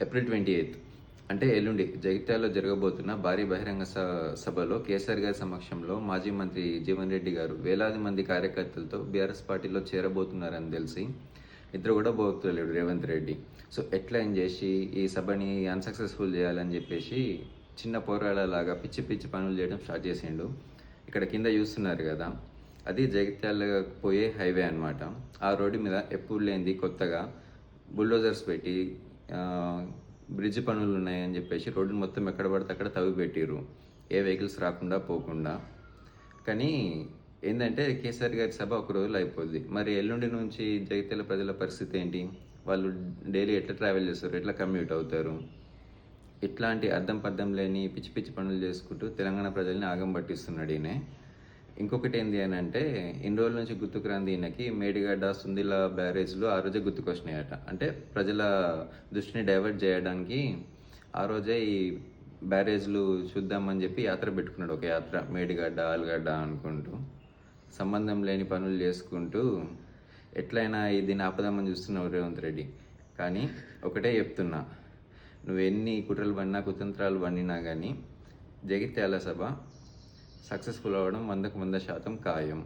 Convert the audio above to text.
April 28 అంటే ఎల్లుండి జగిత్యాలలో జరగబోతున్న భారీ బహిరంగ సభలో కేసీఆర్ గారి సమక్షంలో మాజీ మంత్రి జీవన్ రెడ్డి గారు వేలాది మంది కార్యకర్తలతో బీఆర్ఎస్ పార్టీలో చేరబోతున్నారని తెలిసి నిద్ర కూడా పోతలేడు రేవంత్ రెడ్డి. సో ఎట్లా చేసి ఈ సభని అన్సక్సెస్ఫుల్ చేయాలని చెప్పేసి చిన్న పోరాళ్ళలాగా పిచ్చి పిచ్చి పనులు చేయడం స్టార్ట్ చేసిండు. ఇక్కడ కింద చూస్తున్నారు కదా, అది జగిత్యాల పోయే హైవే అనమాట. ఆ రోడ్డు మీద ఎప్పుడు లేనిది కొత్తగా బుల్డోజర్స్ పెట్టి బ్రిడ్జ్ పనులు ఉన్నాయని చెప్పేసి రోడ్డుని మొత్తం ఎక్కడ పడితే అక్కడ తవ్వి పెట్టిర్రు, ఏ వెహికల్స్ రాకుండా పోకుండా. కానీ ఏంటంటే కేసీఆర్ గారి సభ ఒక రోజులో అయిపోద్ది. మరి ఎల్లుండి నుంచి జగిత్యాల ప్రజల పరిస్థితి ఏంటి? వాళ్ళు డైలీ ఎట్లా ట్రావెల్ చేస్తారు, ఎట్లా కమ్యూట్ అవుతారు? ఇట్లాంటి అర్థం పర్థం లేని పిచ్చి పిచ్చి పనులు చేసుకుంటూ తెలంగాణ ప్రజల్ని ఆగం పట్టిస్తున్నాడు ఈయన. ఇంకొకటి ఏంది అని అంటే, ఇన్ని రోజుల నుంచి గుర్తుకురాంది ఈయనకి మేడిగడ్డ సుందిల బ్యారేజ్లు ఆ రోజే గుర్తుకొచ్చినాయట. అంటే ప్రజల దృష్టిని డైవర్ట్ చేయడానికి ఆ రోజే ఈ బ్యారేజ్లు చూద్దామని చెప్పి యాత్ర పెట్టుకున్నాడు. ఒక యాత్ర మేడిగడ్డ ఆలుగడ్డ అనుకుంటూ సంబంధం లేని పనులు చేసుకుంటూ ఎట్లయినా దీన్ని ఆపదామని చూస్తున్నావు రేవంత్ రెడ్డి. కానీ ఒకటే చెప్తున్నా, నువ్వు ఎన్ని కుట్రలు పడినా కుతంత్రాలు పడినా కానీ జగిత్యాల సభ సక్సెస్ఫుల్ అవ్వడం 100% ఖాయం.